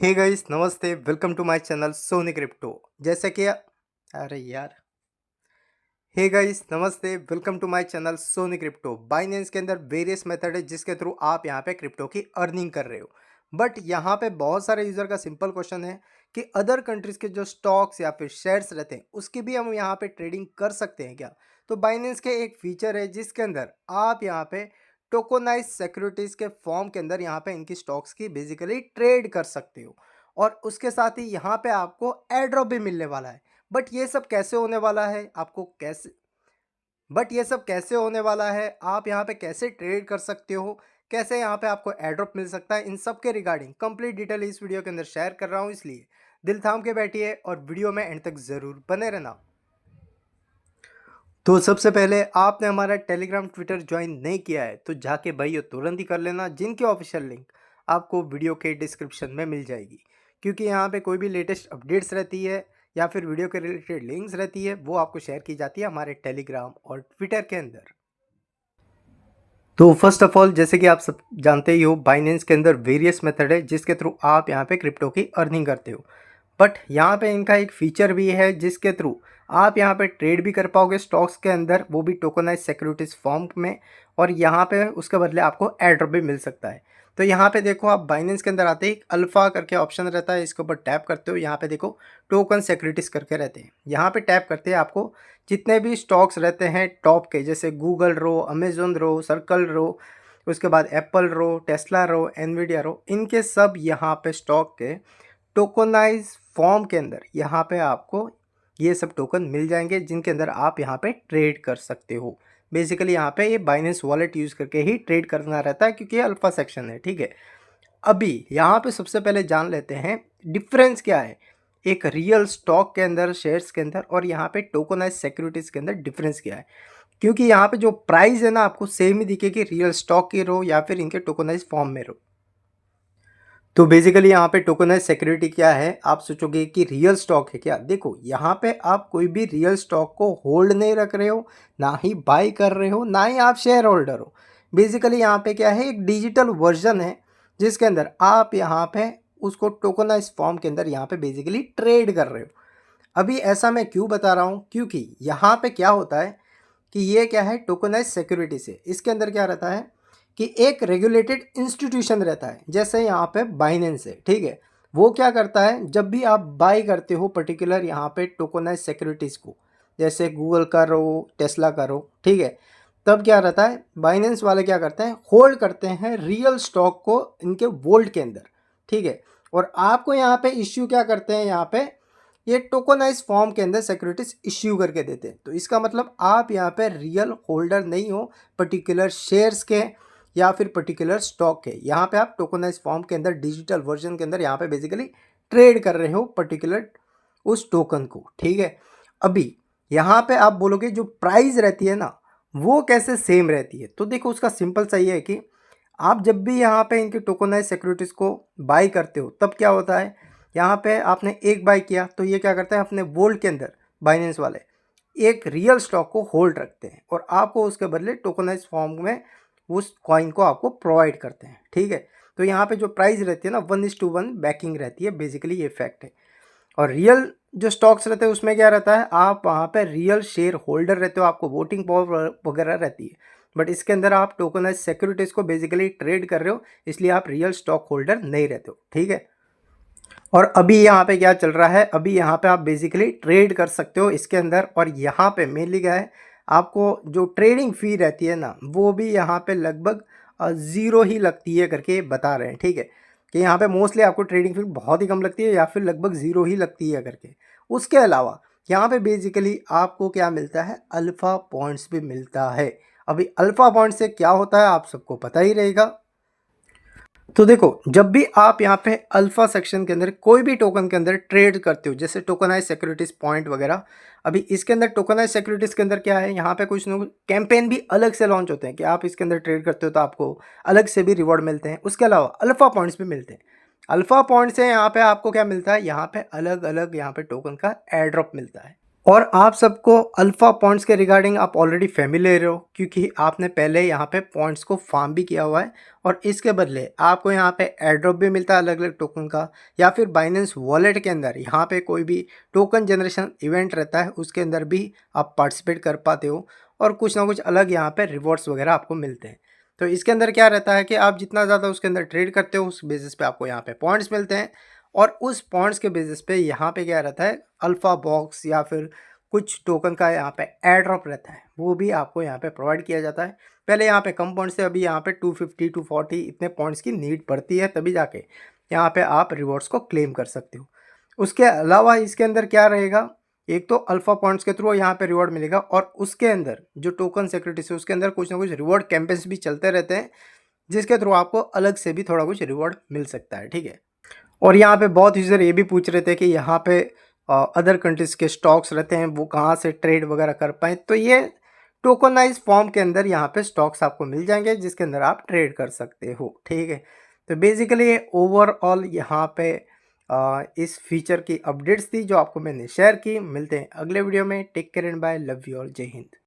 हे guys नमस्ते welcome to my channel Soni crypto. जैसे कि अरे यार हे गाइस नमस्ते welcome to my channel Soni crypto. Binance के अंदर वेरियस मेथड है जिसके थ्रू आप यहां पे क्रिप्टो की अर्निंग कर रहे हो। बट यहां पे बहुत सारे यूज़र का सिंपल क्वेश्चन है कि अदर कंट्रीज़ के जो स्टॉक्स या फिर शेयर्स रहते हैं उसकी भी हम यहां पे ट्रेडिंग कर सकते हैं क्या। तो बाइनेंस के एक फीचर है जिसके अंदर आप यहां पे टोकोनाइज सिक्योरिटीज़ के फॉर्म के अंदर यहाँ पे इनकी स्टॉक्स की बेसिकली ट्रेड कर सकते हो। और उसके साथ ही यहाँ पे आपको एयर ड्रॉप भी मिलने वाला है। बट ये सब कैसे होने वाला है आपको कैसे बट ये सब कैसे होने वाला है, आप यहाँ पे कैसे ट्रेड कर सकते हो, कैसे यहाँ पे आपको एयर ड्रॉप मिल सकता है, इन सब के रिगार्डिंग कंप्लीट डिटेल इस वीडियो के अंदर शेयर कर रहा हूँ। इसलिए दिल थाम के बैठिए और वीडियो में एंड तक ज़रूर बने रहना। तो सबसे पहले आपने हमारा टेलीग्राम ट्विटर ज्वाइन नहीं किया है तो जाके भाई ये तुरंत ही कर लेना, जिनकी ऑफिशियल लिंक आपको वीडियो के डिस्क्रिप्शन में मिल जाएगी। क्योंकि यहाँ पे कोई भी लेटेस्ट अपडेट्स रहती है या फिर वीडियो के रिलेटेड लिंक्स रहती है वो आपको शेयर की जाती है हमारे टेलीग्राम और ट्विटर के अंदर। तो फर्स्ट ऑफ ऑल जैसे कि आप सब जानते ही हो, बाइनेंस के अंदर वेरियस मेथड है जिसके थ्रू आप यहाँ पे क्रिप्टो की अर्निंग करते हो। बट यहाँ पे इनका एक फीचर भी है जिसके थ्रू आप यहाँ पे ट्रेड भी कर पाओगे स्टॉक्स के अंदर, वो भी टोकनाइज सिक्योरिटीज फॉर्म में। और यहाँ पे उसके बदले आपको एयर ड्रॉप भी मिल सकता है। तो यहाँ पे देखो, आप बाइनेंस के अंदर आते ही अल्फा करके ऑप्शन रहता है, इसके ऊपर टैप करते हो, यहाँ पे देखो टोकन सिक्योरिटीज करके रहते हैं। यहाँ पे टैप करते हैं, आपको जितने भी स्टॉक्स रहते हैं टॉप के, जैसे गूगल रो, अमेजोन रो, सर्कल रो, उसके बाद एप्पल रो, टेस्ला रो, एनवीडिया रो, इनके सब यहाँ पे स्टॉक के टोकनाइज फॉर्म के अंदर यहाँ पे आपको ये सब टोकन मिल जाएंगे जिनके अंदर आप यहाँ पे ट्रेड कर सकते हो। बेसिकली यहाँ पे ये बाइनेंस वॉलेट यूज़ करके ही ट्रेड करना रहता है क्योंकि ये अल्फा सेक्शन है, ठीक है। अभी यहाँ पे सबसे पहले जान लेते हैं डिफरेंस क्या है एक रियल स्टॉक के अंदर, शेयर्स के अंदर, और यहाँ पे टोकनाइज सिक्योरिटीज़ के अंदर डिफरेंस क्या है। क्योंकि यहाँ पे जो प्राइस है ना आपको सेम ही दिखेगी, रियल स्टॉक की रो या फिर इनके टोकनाइज फॉर्म में रो। तो बेसिकली यहाँ पे टोकनाइज सिक्योरिटी क्या है, आप सोचोगे कि रियल स्टॉक है क्या। देखो यहाँ पे आप कोई भी रियल स्टॉक को होल्ड नहीं रख रहे हो, ना ही बाई कर रहे हो, ना ही आप शेयर होल्डर हो। बेसिकली यहाँ पे क्या है, एक डिजिटल वर्जन है जिसके अंदर आप यहाँ पे उसको टोकनाइज फॉर्म के अंदर यहाँ पे बेसिकली ट्रेड कर रहे हो। अभी ऐसा मैं क्यों बता रहा हूँ, क्योंकि यहाँ पे क्या होता है कि ये क्या है, टोकनाइज सिक्योरिटी से इसके अंदर क्या रहता है कि एक रेगुलेटेड इंस्टीट्यूशन रहता है, जैसे यहाँ पे बाइनेंस है, ठीक है। वो क्या करता है, जब भी आप बाई करते हो पर्टिकुलर यहाँ पे टोकनाइज सिक्योरिटीज़ को, जैसे गूगल का रो, टेस्ला का रो, ठीक है, तब क्या रहता है, बाइनेंस वाले क्या करते हैं, होल्ड करते हैं रियल स्टॉक को इनके वोल्ट के अंदर, ठीक है। और आपको यहाँ पे इश्यू क्या करते हैं, यहाँ पे ये टोकनाइज फॉर्म के अंदर सिक्योरिटीज इश्यू करके देते हैं। तो इसका मतलब आप यहाँ पे रियल होल्डर नहीं हो पर्टिकुलर शेयर्स के या फिर पर्टिकुलर स्टॉक के। यहाँ पे आप टोकनाइज फॉर्म के अंदर डिजिटल वर्जन के अंदर यहाँ पे बेसिकली ट्रेड कर रहे हो पर्टिकुलर उस टोकन को, ठीक है। अभी यहाँ पे आप बोलोगे जो प्राइस रहती है ना वो कैसे सेम रहती है, तो देखो उसका सिंपल सा ये है कि आप जब भी यहाँ पे इनके टोकनाइज सिक्योरिटीज़ को बाई करते हो तब क्या होता है, यहाँ पे आपने एक बाई किया तो ये क्या करता है, अपने वोल्ट के अंदर बाइनेंस वाले एक रियल स्टॉक को होल्ड रखते हैं और आपको उसके बदले टोकनाइज फॉर्म में उस कॉइन को आपको प्रोवाइड करते हैं, ठीक है। तो यहाँ पे जो प्राइस रहती है ना 1:1 बैकिंग रहती है, बेसिकली ये फैक्ट है। और रियल जो स्टॉक्स रहते हैं उसमें क्या रहता है, आप वहाँ पे रियल शेयर होल्डर रहते हो, आपको वोटिंग पावर वगैरह रहती है। बट इसके अंदर आप टोकनाइज सिक्योरिटीज़ को बेसिकली ट्रेड कर रहे हो, इसलिए आप रियल स्टॉक होल्डर नहीं रहते हो, ठीक है। और अभी यहाँ पे क्या चल रहा है, अभी यहाँ पे आप बेसिकली ट्रेड कर सकते हो इसके अंदर। और यहाँ पे मेनली क्या है, आपको जो ट्रेडिंग फ़ी रहती है ना वो भी यहाँ पे लगभग ज़ीरो ही लगती है करके बता रहे हैं, ठीक है। कि यहाँ पे मोस्टली आपको ट्रेडिंग फ़ी बहुत ही कम लगती है या फिर लगभग ज़ीरो ही लगती है करके। उसके अलावा यहाँ पे बेसिकली आपको क्या मिलता है, अल्फ़ा पॉइंट्स भी मिलता है। अभी अल्फ़ा पॉइंट से क्या होता है आप सबको पता ही रहेगा। तो देखो, जब भी आप यहाँ पे अल्फा सेक्शन के अंदर कोई भी टोकन के अंदर ट्रेड करते हो, जैसे टोकनाइज सिक्योरिटीज पॉइंट वगैरह, अभी इसके अंदर टोकनाइज सिक्योरिटीज के अंदर क्या है, यहाँ पे कुछ न कैंपेन भी अलग से लॉन्च होते हैं कि आप इसके अंदर ट्रेड करते हो तो आपको अलग से भी रिवॉर्ड मिलते हैं। उसके अलावा अल्फा पॉइंट्स भी मिलते हैं। अल्फा पॉइंट से यहाँ पे आपको क्या मिलता है, यहाँ पे अलग अलग यहाँ पे टोकन का एयर ड्रॉप मिलता है। और आप सबको अल्फ़ा पॉइंट्स के रिगार्डिंग आप ऑलरेडी फ़ैमिलियर हो, क्योंकि आपने पहले यहाँ पे पॉइंट्स को फार्म भी किया हुआ है और इसके बदले आपको यहाँ पे एयर ड्रॉप भी मिलता है अलग-अलग टोकन का, या फिर बाइनेंस वॉलेट के अंदर यहाँ पे कोई भी टोकन जनरेशन इवेंट रहता है उसके अंदर भी आप पार्टिसिपेट कर पाते हो और कुछ ना कुछ अलग यहाँ पे रिवॉर्ड्स वगैरह आपको मिलते हैं। तो इसके अंदर क्या रहता है कि आप जितना ज़्यादा उसके अंदर ट्रेड करते हो उस बेसिस पे आपको यहाँ पे पॉइंट्स मिलते हैं और उस पॉइंट्स के बेसिस पे यहाँ पे क्या रहता है, अल्फ़ा बॉक्स या फिर कुछ टोकन का यहाँ पे एयर ड्रॉप रहता है, वो भी आपको यहाँ पे प्रोवाइड किया जाता है। पहले यहाँ पे कम पॉइंट्स थे, अभी यहाँ पे 250 240 इतने पॉइंट्स की नीड पड़ती है, तभी जाके यहाँ पे आप रिवॉर्ड्स को क्लेम कर सकते हो। उसके अलावा इसके अंदर क्या रहेगा, एक तो अल्फ़ा पॉइंट्स के थ्रू यहाँ पे रिवॉर्ड मिलेगा और उसके अंदर जो टोकन सिक्योरिटीज है उसके अंदर कुछ ना कुछ रिवॉर्ड कैंपेन्स भी चलते रहते हैं, जिसके थ्रू आपको अलग से भी थोड़ा कुछ रिवॉर्ड मिल सकता है, ठीक है। और यहाँ पे बहुत यूज़र ये भी पूछ रहे थे कि यहाँ पे अदर कंट्रीज़ के स्टॉक्स रहते हैं वो कहाँ से ट्रेड वगैरह कर पाएँ, तो ये टोकनाइज़ फॉर्म के अंदर यहाँ पे स्टॉक्स आपको मिल जाएंगे जिसके अंदर आप ट्रेड कर सकते हो, ठीक है। तो बेसिकली ये ओवरऑल यहाँ पे इस फीचर की अपडेट्स थी जो आपको मैंने शेयर की। मिलते हैं अगले वीडियो में। Take care and bye, love you all, जय हिंद।